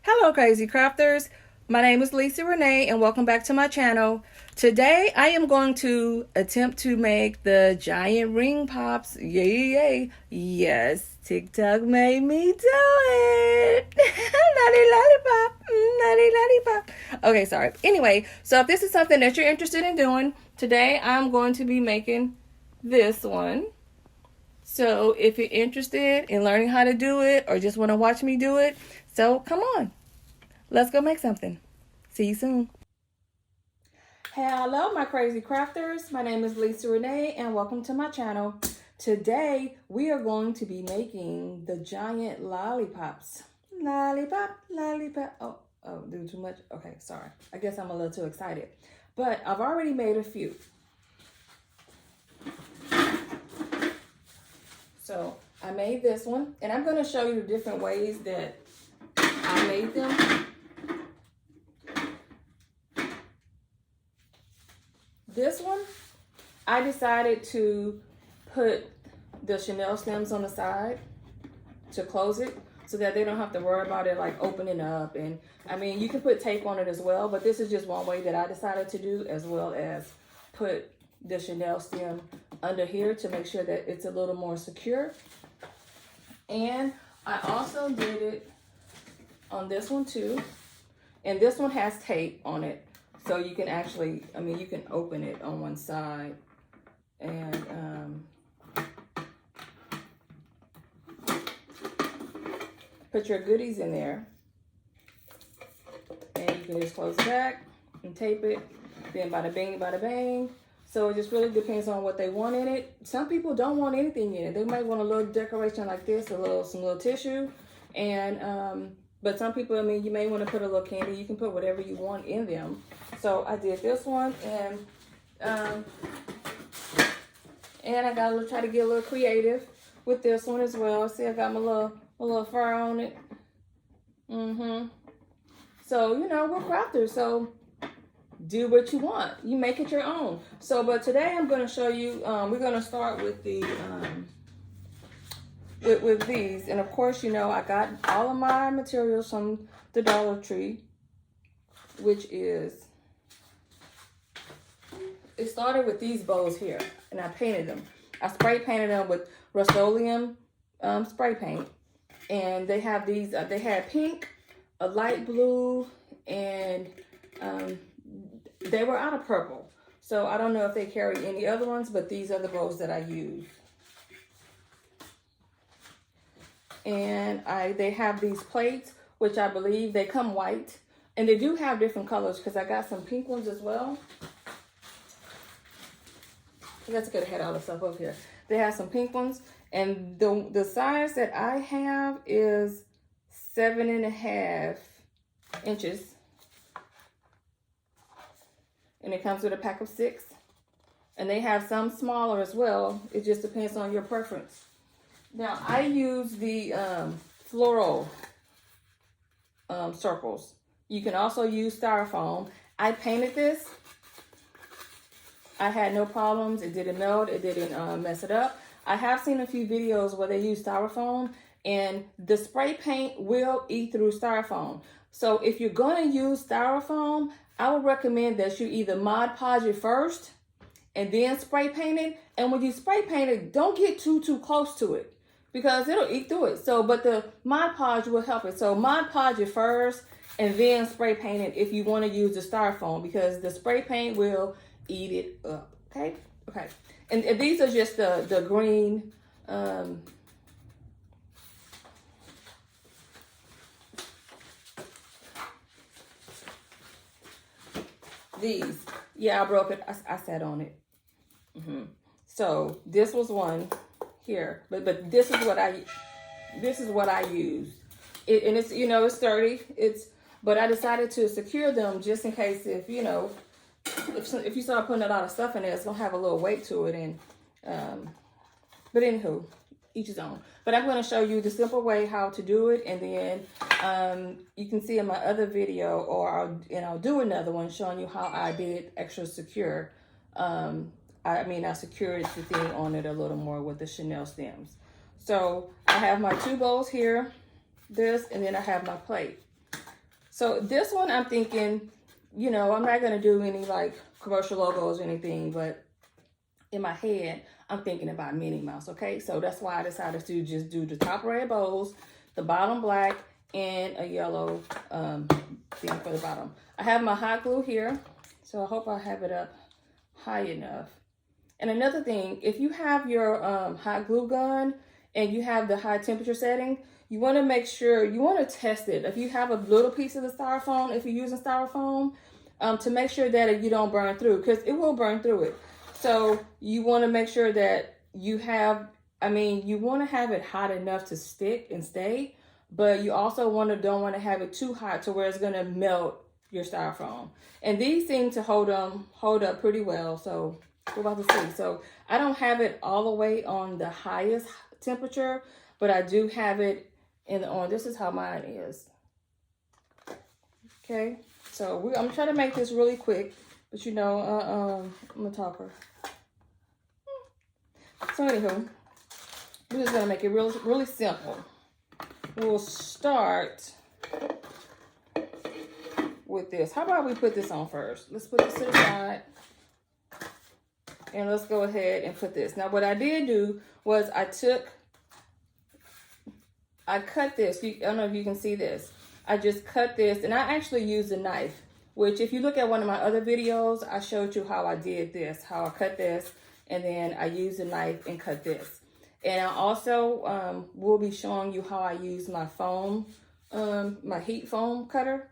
Hello crazy crafters, my name is Lisa Renee and welcome back to my channel. Today I am going to attempt to make the giant ring pops. Yay. Yes, TikTok made me do it. Nutty lollipop, nutty lollipop. Okay, sorry. Anyway, so if this is something that you're interested in doing, today I'm going to be making this one. So if you're interested in learning how to do it or just want to watch me do it, so come on, let's go make something. See you soon. Hello, my crazy crafters. My name is Lisa Renee and welcome to my channel. Today we are going to be making the giant lollipops. Lollipop, lollipop. Oh, do too much? Okay, sorry. I guess I'm a little too excited. But I've already made a few. So I made this one, and I'm going to show you the different ways that I made them. This one, I decided to put the Chanel stems on the side to close it so that they don't have to worry about it like opening up. And I mean, you can put tape on it as well, but this is just one way that I decided to do, as well as put the Chanel stem under here to make sure that it's a little more secure. And I also did it on this one too, and this one has tape on it, so you can actually, I mean, you can open it on one side and put your goodies in there, and you can just close it back and tape it. Then bada bing, bada bang. So it just really depends on what they want in it. Some people don't want anything in it. They might want a little decoration like this, some little tissue, and but some people, I mean, you may want to put a little candy. You can put whatever you want in them. So I did this one, and I got to try to get a little creative with this one as well. See, I got my little fur on it. So, you know, we're crafters, so do what you want. You make it your own. So, but today I'm going to show you, we're going to start with the, with these. And of course, you know, I got all of my materials from the Dollar Tree, which is, it started with these bows here, and I painted them. I spray painted them with Rust-Oleum spray paint. And they have these, they had pink, a light blue, and they were out of purple. So I don't know if they carry any other ones, but these are the bows that I use. And they have these plates, which I believe they come white. And they do have different colors because I got some pink ones as well. That's good. I had all the stuff up here. They have some pink ones. And the size that I have is 7.5 inches. And it comes with a pack of 6. And they have some smaller as well. It just depends on your preference. Now, I use the floral circles. You can also use styrofoam. I painted this. I had no problems. It didn't melt. It didn't mess it up. I have seen a few videos where they use styrofoam, and the spray paint will eat through styrofoam. So if you're going to use styrofoam, I would recommend that you either Mod Podge it first and then spray paint it. And when you spray paint it, don't get too close to it because it'll eat through it. So, but the Mod Podge will help it. So Mod Podge it first and then spray paint it if you want to use the styrofoam, because the spray paint will eat it up. Okay. Okay. And these are just the green, these. Yeah, I broke it. I sat on it. So this was one here, but this is what I used. And it's, you know, it's sturdy. But I decided to secure them just in case, if you know, if you start putting a lot of stuff in there, it's gonna have a little weight to it. And but anywho, each his own. But I'm gonna show you the simple way how to do it, and then you can see in my other video, or I'll do another one showing you how I did extra secure. I secured the thing on it a little more with the Chanel stems. So I have my 2 bowls here, this, and then I have my plate. So this one, I'm thinking, you know, I'm not going to do any like commercial logos or anything, but in my head, I'm thinking about Minnie Mouse, okay? So that's why I decided to just do the top red bows, the bottom black, and a yellow thing for the bottom. I have my hot glue here, so I hope I have it up high enough. And another thing, if you have your hot glue gun and you have the high temperature setting, you want to make sure, you want to test it. If you have a little piece of the styrofoam, if you're using styrofoam, to make sure that you don't burn through, because it will burn through it. So you want to make sure that you have, I mean, you want to have it hot enough to stick and stay, but you also don't want to have it too hot to where it's going to melt your styrofoam. And these seem to hold up pretty well. So we're about to see. So I don't have it all the way on the highest temperature, but I do have it on. This is how mine is. Okay. So I'm trying to make this really quick, but you know, I'm a talker. So anywho, we're just gonna make it really simple. We'll start with this. How about we put this on first? Let's put this to the side. And let's go ahead and put this. Now what I did do was I cut this. I don't know if you can see this. I just cut this, and I actually used a knife, which if you look at one of my other videos, I showed you how I did this, how I cut this, and then I used a knife and cut this. And I also will be showing you how I use my foam, my heat foam cutter.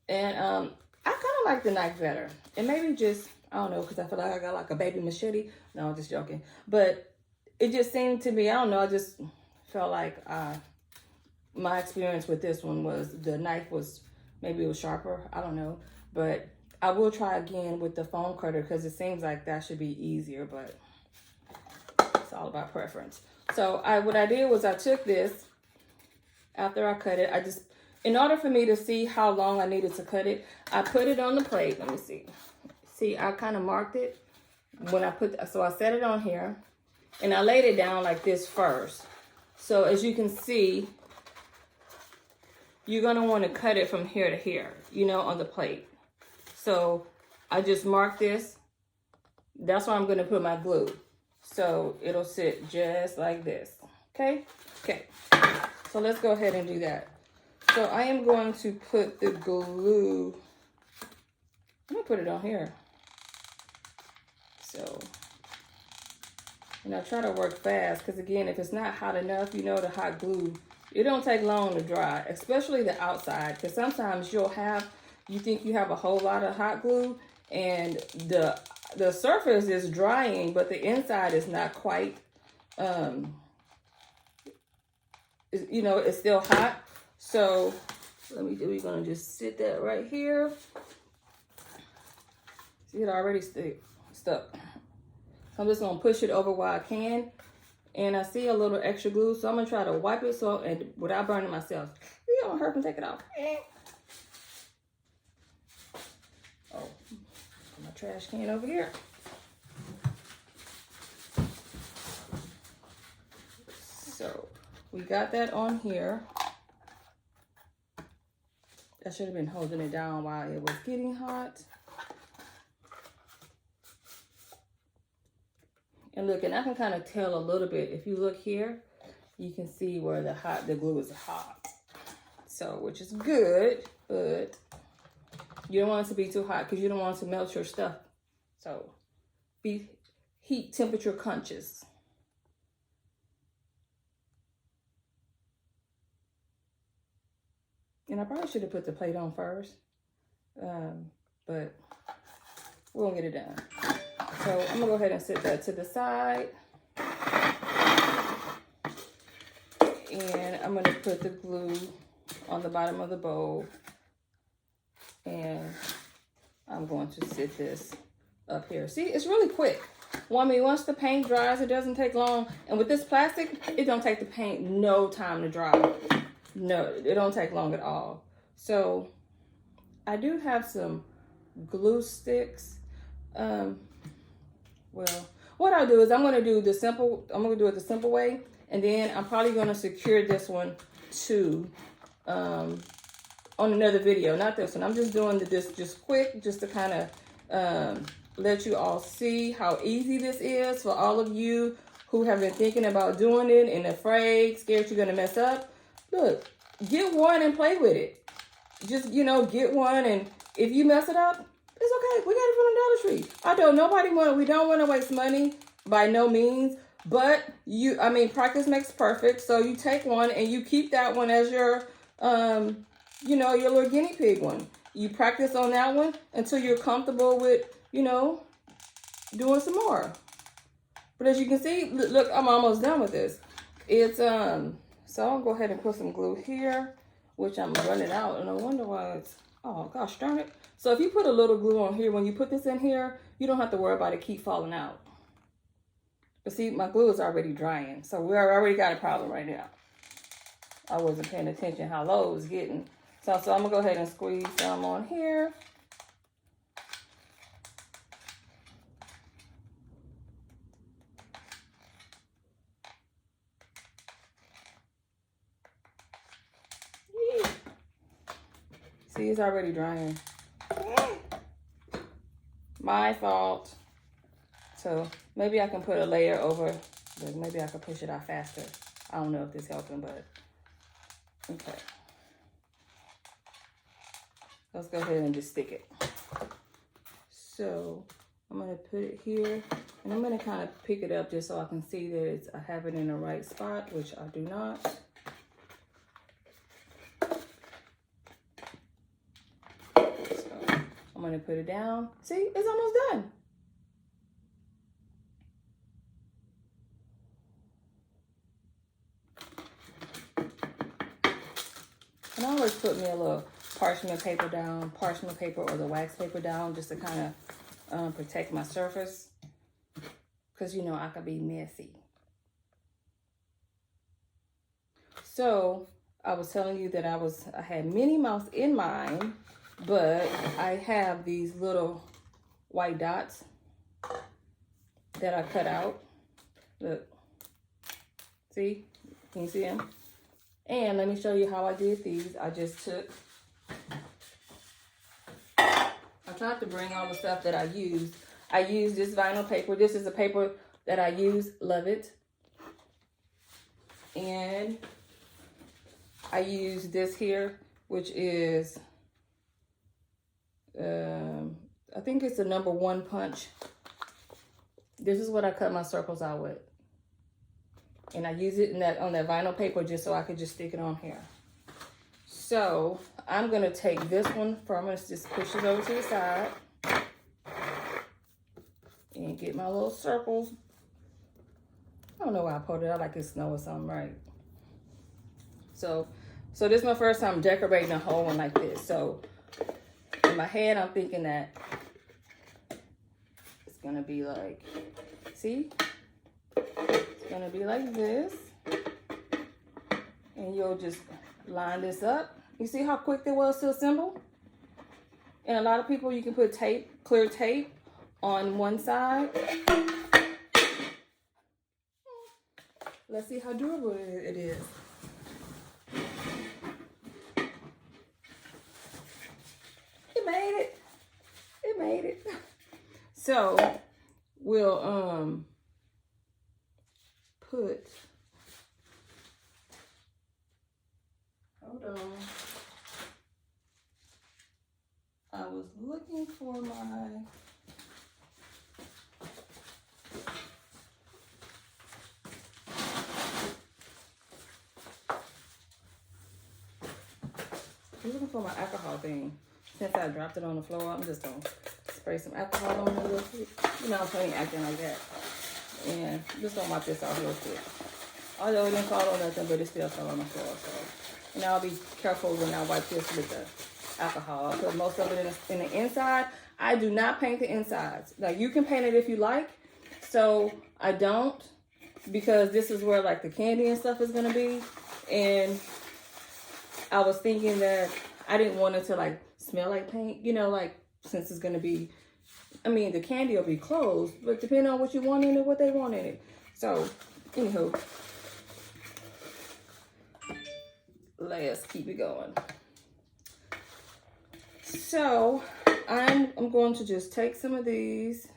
And I kind of like the knife better. And maybe just, I don't know, because I feel like I got like a baby machete. No, I'm just joking. But it just seemed to me, I don't know, I just felt like my experience with this one was the knife was, maybe it was sharper. I don't know. But I will try again with the foam cutter because it seems like that should be easier, but it's all about preference. So what I did was I took this, after I cut it, in order for me to see how long I needed to cut it, I put it on the plate. Let me see. See, I kind of marked it when so I set it on here and I laid it down like this first. So as you can see, you're going to want to cut it from here to here, you know, on the plate. So I just marked this. That's where I'm going to put my glue. So it'll sit just like this. Okay? Okay. So let's go ahead and do that. So I am going to put the glue. I'm going to put it on here. So, and I try to work fast because again, if it's not hot enough, you know, the hot glue, it don't take long to dry, especially the outside. Because sometimes you think you have a whole lot of hot glue and the surface is drying, but the inside is not quite, you know, it's still hot. So we're going to just sit that right here. See, it already stuck. So I'm just going to push it over while I can. And I see a little extra glue, so I'm going to try to wipe it and without burning myself. You don't hurt and take it off. Oh, put my trash can over here. So we got that on here. I should have been holding it down while it was getting hot. And look, and I can kind of tell a little bit. If you look here, you can see where the glue is hot. So, which is good, but you don't want it to be too hot because you don't want it to melt your stuff. So, be heat temperature conscious. And I probably should have put the plate on first, but we'll get it done. So I'm gonna go ahead and set that to the side. And I'm gonna put the glue on the bottom of the bowl. And I'm going to sit this up here. See, it's really quick. Well, I mean, once the paint dries, it doesn't take long. And with this plastic, it don't take the paint no time to dry. No, it don't take long at all. So I do have some glue sticks. Well, what I'll do is I'm going to do it the simple way. And then I'm probably going to secure this one to on another video, not this one. I'm just doing this just quick, just to kind of let you all see how easy this is for all of you who have been thinking about doing it and afraid, scared you're going to mess up. Look, get one and play with it. Just, you know, get one, and if you mess it up, it's okay. We got it from the Dollar Tree. I don't, we don't want to waste money by no means, but practice makes perfect. So you take one and you keep that one as your, you know, your little guinea pig one. You practice on that one until you're comfortable with, you know, doing some more. But as you can see, look, I'm almost done with this. It's, so I'll go ahead and put some glue here, which I'm running out, and I wonder why it's, oh gosh darn it. So if you put a little glue on here, when you put this in here, you don't have to worry about it keep falling out. But see, my glue is already drying, so we already got a problem right now. I wasn't paying attention how low it was getting. So I'm gonna go ahead and squeeze some on here. See, it's already drying. My fault. So maybe I can put a layer over, but maybe I can push it out faster. I don't know if this is helping, but okay. Let's go ahead and just stick it. So I'm gonna put it here, and I'm gonna kind of pick it up just so I can see that I have it in the right spot, which I do not. I'm gonna put it down. See, it's almost done. And I always put me a little parchment paper down, parchment paper or the wax paper down, just to kind of protect my surface. Because, you know, I could be messy. So I was telling you that I had Minnie Mouse in mind, but I have these little white dots that I cut out. Look, see, can you see them? And let me show you how I did these. I just took, I tried to bring all the stuff that I used. I used this vinyl paper. This is a paper that I use, Love It. And I use this here, which is, I think it's the #1 punch. This is what I cut my circles out with. And I use it on that vinyl paper just so I could just stick it on here. So I'm gonna take this one I'm gonna just push it over to the side and get my little circles. I don't know why I pulled it out like it's snow or something, right? So this is my first time decorating a whole one like this. So in my head, I'm thinking that it's gonna be like, see? It's gonna be like this. And you'll just line this up. You see how quick it was to assemble? And a lot of people, you can put tape, clear tape on one side. Let's see how durable it is. It made it. It made it. So we'll put, hold on. I was looking for my, alcohol thing. Since I dropped it on the floor, I'm just gonna spray some alcohol on it real quick. You know, I'm plenty acting like that. And I'm just gonna wipe this off real quick. Although it didn't fall on nothing, but it still fell on the floor. So, and I'll be careful when I wipe this with the alcohol. I'll put most of it in the inside. I do not paint the insides. Like, you can paint it if you like. So I don't, because this is where like the candy and stuff is gonna be. And I was thinking that I didn't want it to like smell like paint, you know, like since it's gonna be, I mean, the candy will be closed, but depending on what you want in it, what they want in it. So, anywho, let's keep it going. So I'm going to just take some of these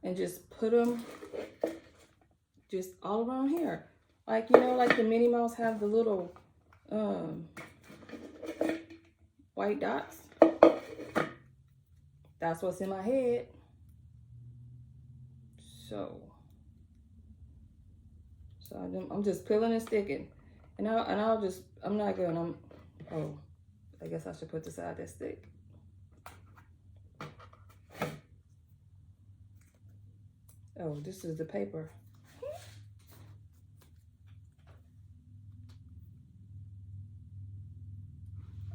and just put them just all around here. Like, you know, like the Minnie Mouse have the little white dots. That's what's in my head. So I'm just peeling and sticking. And I'll just, I'm not gonna, oh, I guess I should put this side that stick. Oh, this is the paper.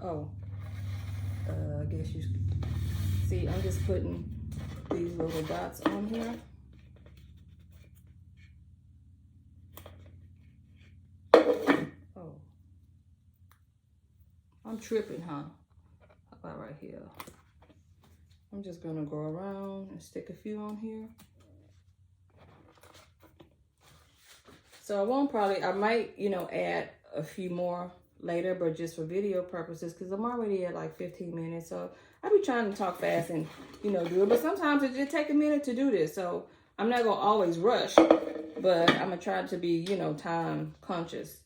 Oh, I guess you see, I'm just putting these little dots on here. Oh, I'm tripping, huh? How about right here? I'm just gonna go around and stick a few on here. So I won't probably, I might, you know, add a few more later, but just for video purposes, because I'm already at like 15 minutes. So I be trying to talk fast and, you know, do it. But sometimes it just take a minute to do this. So I'm not going to always rush, but I'm going to try to be, you know, time conscious.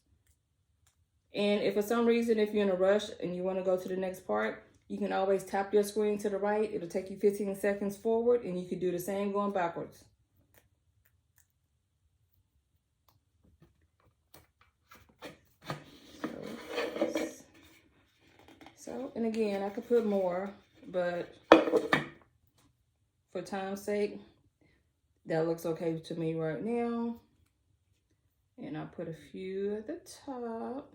And if for some reason, if you're in a rush and you want to go to the next part, you can always tap your screen to the right. It'll take you 15 seconds forward, and you can do the same going backwards. So, and again, I could put more, but for time's sake, that looks okay to me right now. And I'll put a few at the top.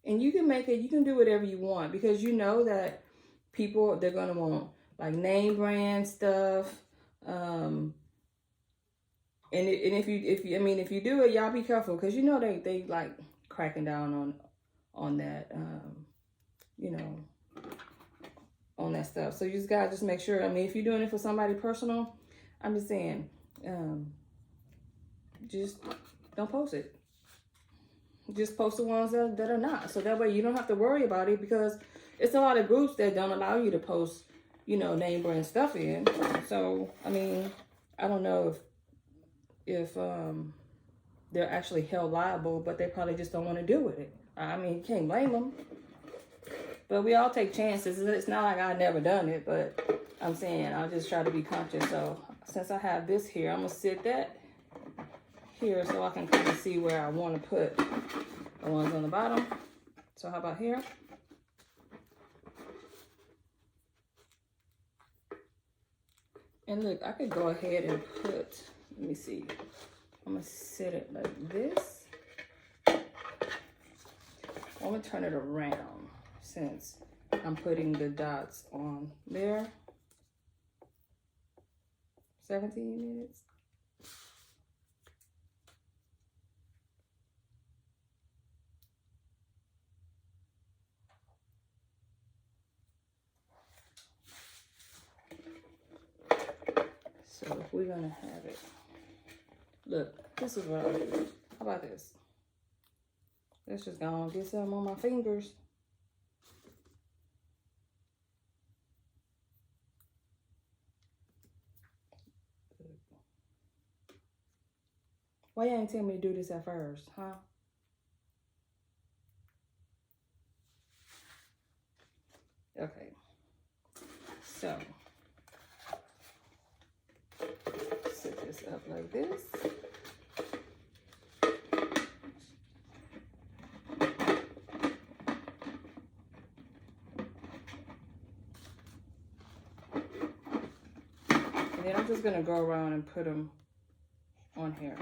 And you can make it, you can do whatever you want, because you know that people, they're going to want like name brand stuff. And if you do it, y'all be careful, because you know they like cracking down on that, you know, on that stuff. So you just gotta just make sure. I mean, if you're doing it for somebody personal, I'm just saying, just don't post it. Just post the ones that are not. So that way you don't have to worry about it, because it's a lot of groups that don't allow you to post, you know, name brand stuff in. So, I mean, I don't know if they're actually held liable, but they probably just don't want to deal with it. I mean, you can't blame them. But we all take chances. It's not like I've never done it, but I'm saying I'll just try to be conscious. So since I have this here, I'm going to sit that here so I can kind of see where I want to put the ones on the bottom. So how about here? And look, I could go ahead and put, let me see. I'm going to set it like this. I'm going to turn it around, since I'm putting the dots on there. 17 minutes. So if we're gonna have it, look, this is what I'll do. How about this? Let's just go and get some on my fingers. Why you ain't tell me to do this at first, huh? Okay. So, set this up like this. And then I'm just gonna go around and put them on here.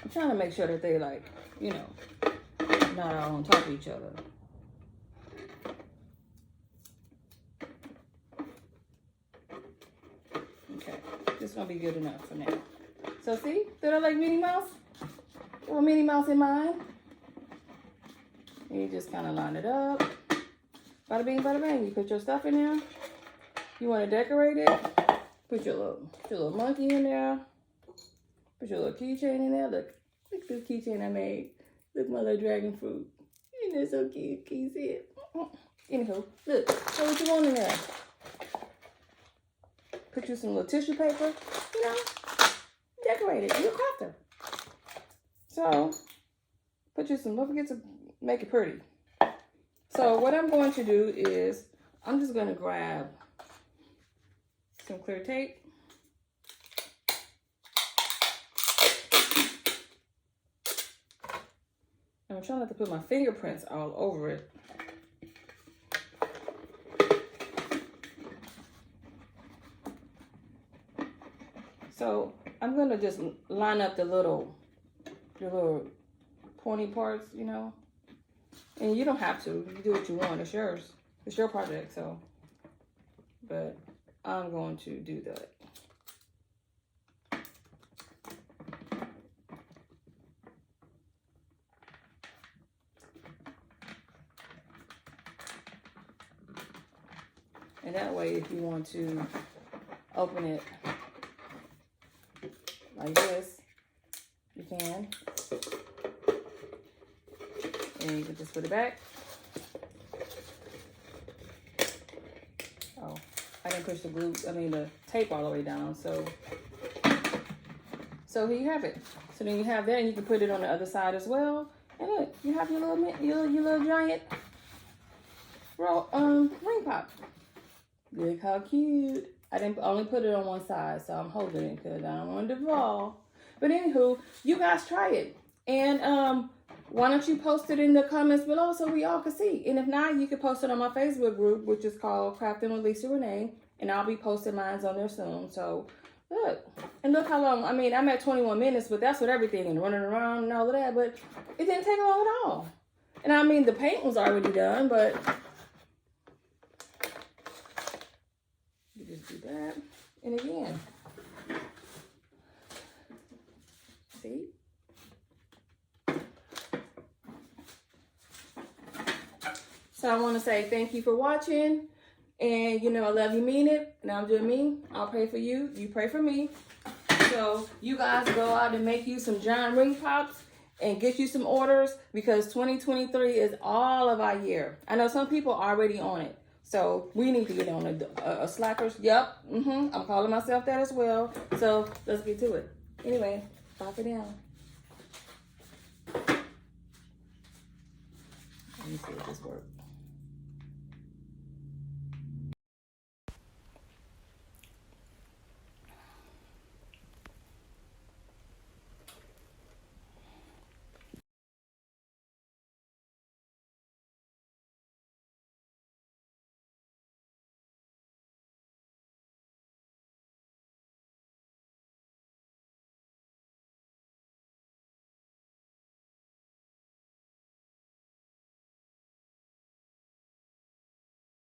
I'm trying to make sure that they, like, you know, not all on top of each other. Okay, this is gonna be good enough for now. So see, did I like Minnie Mouse? Little Minnie Mouse in mine. And you just kind of line it up. Bada bing, bada bang. You put your stuff in there. You want to decorate it? Put your little monkey in there. Put your little keychain in there. Look at this keychain I made. Look, my little dragon fruit. Isn't that so cute? Can you see it? Anywho, look, put what you want in there. Put you some little tissue paper, you know, decorate it. You're a crafter. So, put you some, don't forget to make it pretty. So, what I'm going to do is, I'm just going to grab some clear tape. I'm trying not to put my fingerprints all over it. So I'm gonna just line up the little pointy parts, you know. And you don't have to. You do what you want. It's yours. It's your project. So, but I'm going to do that. And that way, if you want to open it like this, you can. And you can just put it back. Oh, I didn't push the tape all the way down. So here you have it. So then you have that, and you can put it on the other side as well. And look, you have your little giant ring pop. Look how cute. I didn't only put it on one side, so I'm holding it because I don't want it to fall. But anywho, you guys try it. And why don't you post it in the comments below so we all can see? And if not, you can post it on my Facebook group, which is called Crafting with Lisa Renee. And I'll be posting mine on there soon. So look. And look how long. I mean, I'm at 21 minutes, but that's with everything and running around and all of that. But it didn't take long at all. And I mean, the paint was already done, but you just do that. And again, see? So I want to say thank you for watching. And, you know, I love you, mean it. And I'm doing me. I'll pray for you. You pray for me. So you guys go out and make you some giant ring pops and get you some orders, because 2023 is all of our year. I know some people are already on it. So we need to get on a slackers. Yep. I'm calling myself that as well. So let's get to it. Anyway, pop it down. Let me see if this works.